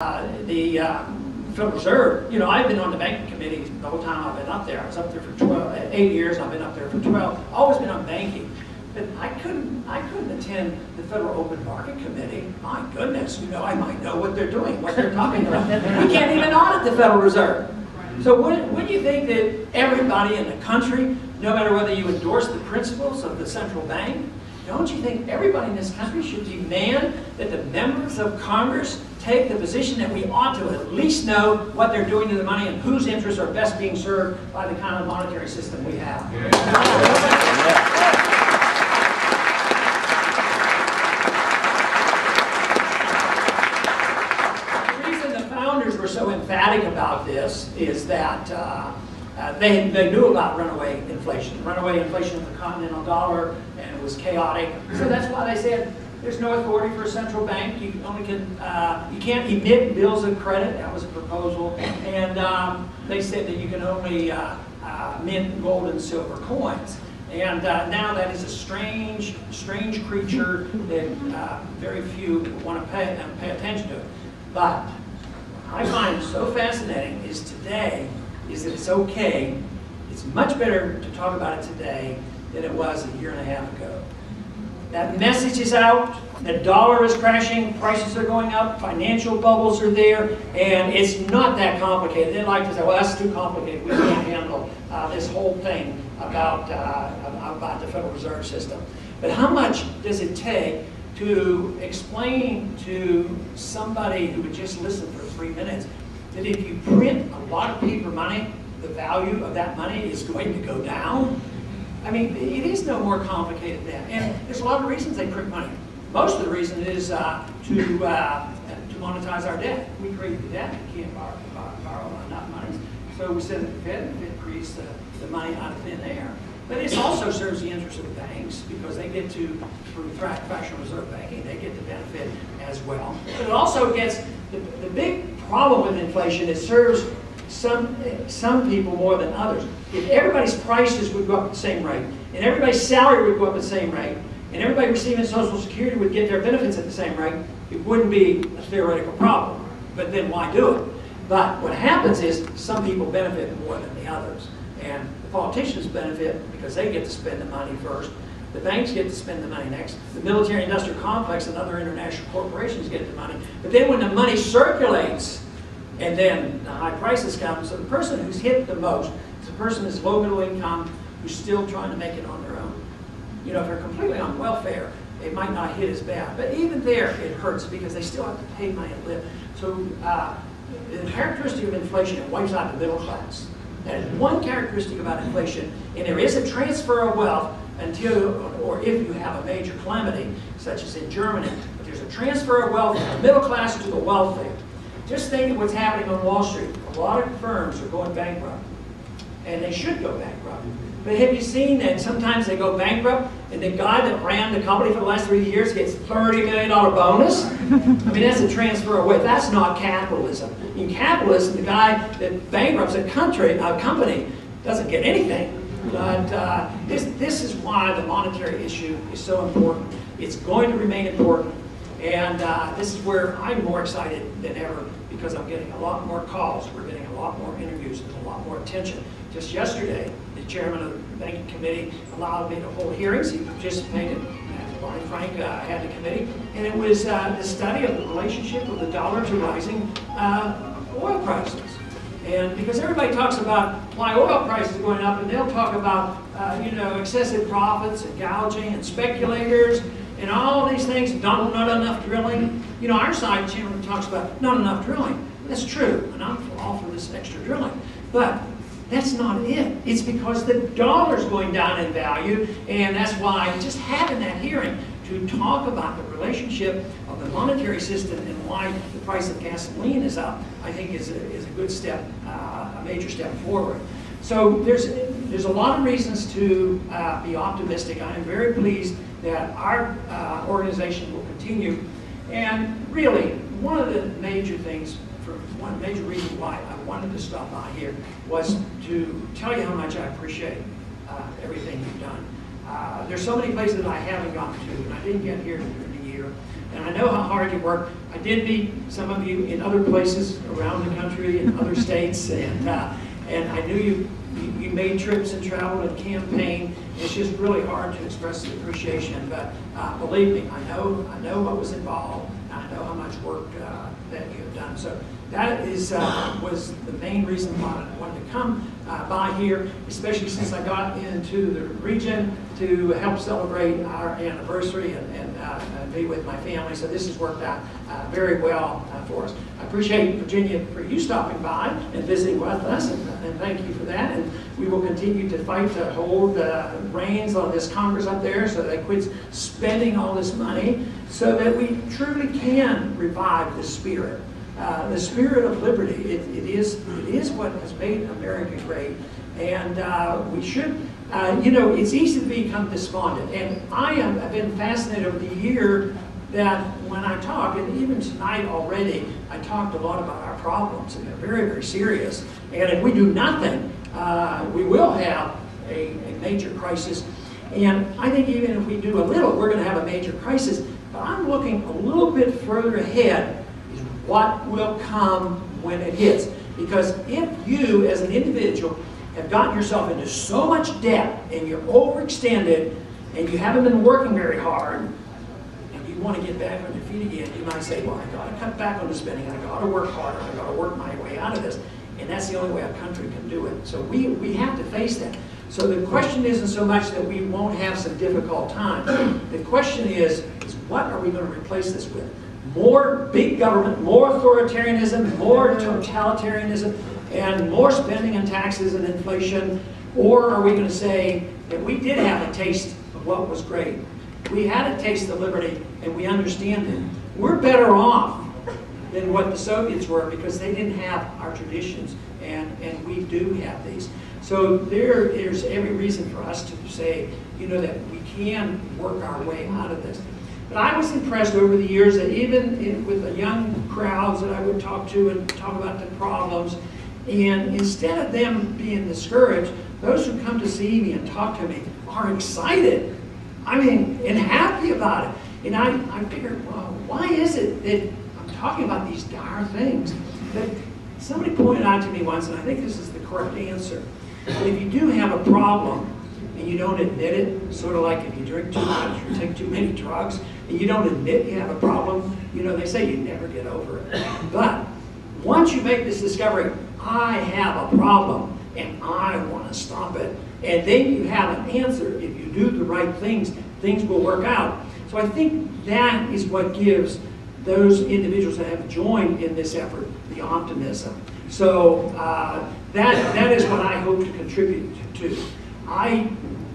The Federal Reserve, you know, I've been on the banking committee the whole time I've been up there. I was up there for 8 years. I've been up there for 12. Always been on banking, but I couldn't attend the Federal Open Market Committee. My goodness, you know, I might know what they're doing, what they're talking about. We can't even audit the Federal Reserve. So wouldn't you think that everybody in the country, no matter whether you endorse the principles of the central bank, don't you think everybody in this country should demand that the members of Congress take the position that we ought to at least know what they're doing to the money and whose interests are best being served by the kind of monetary system we have? Yeah. The reason the founders were so emphatic about this is that they knew about runaway inflation. Runaway inflation of the continental dollar, and it was chaotic. So that's why they said there's no authority for a central bank. You only can you can't emit bills of credit. That was a proposal, and they said that you can only mint gold and silver coins. And now that is a strange creature that very few want to pay attention to. But I find so fascinating is that it's okay. It's much better to talk about it today than it was a year and a half ago. That message is out, the dollar is crashing, prices are going up, financial bubbles are there, and it's not that complicated. They like to say, well, that's too complicated, we can't handle this whole thing about the Federal Reserve System. But how much does it take to explain to somebody who would just listen for 3 minutes that if you print a lot of paper money, the value of that money is going to go down? I mean, it is no more complicated than that. And there's a lot of reasons they print money. Most of the reason is to monetize our debt. We create the debt, we can't borrow enough money. So we send it to the Fed, and the Fed creates the money out of thin air. But it also serves the interest of the banks because they get to, through fractional reserve banking, they get the benefit as well. But it also gets, the big problem with inflation, it serves some people more than others. If everybody's prices would go up at the same rate, and everybody's salary would go up at the same rate, and everybody receiving Social Security would get their benefits at the same rate, it wouldn't be a theoretical problem. But then why do it? But what happens is some people benefit more than the others. And the politicians benefit because they get to spend the money first. The banks get to spend the money next. The military-industrial complex and other international corporations get the money. But then when the money circulates, and then the high prices come, so the person who's hit the most is the person who's low middle income, who's still trying to make it on their own. You know, if they're completely on welfare, it might not hit as bad. But even there, it hurts because they still have to pay money to live. So the characteristic of inflation, it wipes out the middle class. That is one characteristic about inflation, and there is a transfer of wealth until, or if you have a major calamity, such as in Germany, but there's a transfer of wealth from the middle class to the wealthy. Just think of what's happening on Wall Street. A lot of firms are going bankrupt, and they should go bankrupt. But have you seen that sometimes they go bankrupt, and the guy that ran the company for the last 3 years gets a $30 million bonus? I mean, that's a transfer of wealth. That's not capitalism. In capitalism, the guy that bankrupts a company doesn't get anything. But this is why the monetary issue is so important. It's going to remain important. And this is where I'm more excited than ever because I'm getting a lot more calls. We're getting a lot more interviews and a lot more attention. Just yesterday, the chairman of the banking committee allowed me to hold hearings. He participated. Barney Frank had the committee. And it was the study of the relationship of the dollar to rising oil prices. And because everybody talks about why oil prices are going up, and they'll talk about you know, excessive profits and gouging and speculators and all these things, not enough drilling. You know, our side generally talks about not enough drilling. That's true, and I'm all for this extra drilling. But that's not it. It's because the dollar's going down in value, and that's why just having that hearing to talk about the relationship of the monetary system and why the price of gasoline is up, I think is a good step, a major step forward. So there's a lot of reasons to be optimistic. I am very pleased that our organization will continue. And really, one of the major things, one major reason why I wanted to stop by here was to tell you how much I appreciate everything you've done. There's so many places that I haven't gone to, and I didn't get here during the year. and I know how hard you work. I did meet some of you in other places around the country, in other states, and I knew you made trips and traveled and campaigned. It's just really hard to express the appreciation, but believe me, I know what was involved. I know how much work that you have done. So that was the main reason why I wanted to come by here, especially since I got into the region to help celebrate our anniversary and be with my family. So this has worked out very well for us. I appreciate, Virginia, for you stopping by and visiting with us, and thank you for that. And we will continue to fight to hold the reins on this Congress up there so they quit spending all this money so that we truly can revive the spirit of liberty. It is what has made America great, and we should. It's easy to become despondent, and I've been fascinated over the year that when I talk, and even tonight already, I talked a lot about our problems, and they're very, very serious. And if we do nothing, we will have a major crisis. And I think even if we do a little, we're going to have a major crisis. But I'm looking a little bit further ahead, is what will come when it hits. Because if you, as an individual, have gotten yourself into so much debt, and you're overextended, and you haven't been working very hard, and you want to get back on your feet again, you might say, well, I got to cut back on the spending, I got to work harder, I got to work my way out of this. And that's the only way a country can do it. So we have to face that. So the question isn't so much that we won't have some difficult times. The question is what are we going to replace this with? More big government, more authoritarianism, more totalitarianism, and more spending and taxes and inflation? Or are we going to say that we did have a taste of what was great? We had a taste of liberty, and we understand it. We're better off than what the Soviets were because they didn't have our traditions, and we do have these. So there's every reason for us to say, that we can work our way out of this. But I was impressed over the years that even with the young crowds that I would talk to and talk about the problems, and instead of them being discouraged, those who come to see me and talk to me are excited. And happy about it. And I figured, well, why is it that I'm talking about these dire things? But somebody pointed out to me once, and I think this is the correct answer, that if you do have a problem and you don't admit it, sort of like if you drink too much or take too many drugs, and you don't admit you have a problem, they say you never get over it. But once you make this discovery, I have a problem, and I want to stop it, and then you have an answer. If you do the right things, things will work out. So I think that is what gives those individuals that have joined in this effort the optimism. So that is what I hope to contribute to. I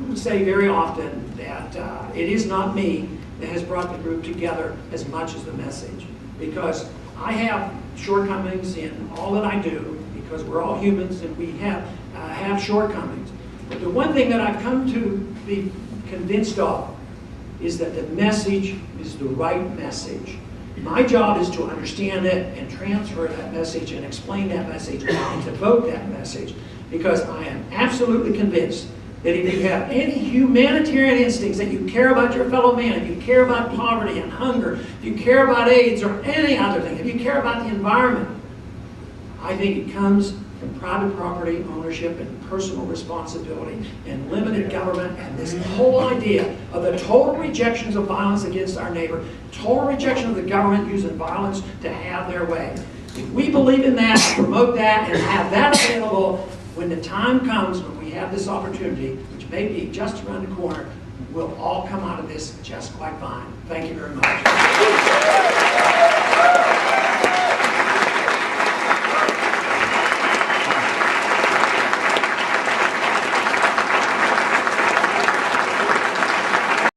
would say very often that it is not me that has brought the group together as much as the message, because I have shortcomings in all that I do, because we're all humans and we have shortcomings. But the one thing that I've come to be convinced of is that the message is the right message. My job is to understand it and transfer that message and explain that message and to vote that message, because I am absolutely convinced that if you have any humanitarian instincts, that you care about your fellow man, if you care about poverty and hunger, if you care about AIDS or any other thing, if you care about the environment, I think it comes from private property ownership and personal responsibility and limited government, and this whole idea of the total rejections of violence against our neighbor, total rejection of the government using violence to have their way. If we believe in that, promote that, and have that available when the time comes when we have this opportunity, which may be just around the corner, we'll all come out of this just quite fine. Thank you very much.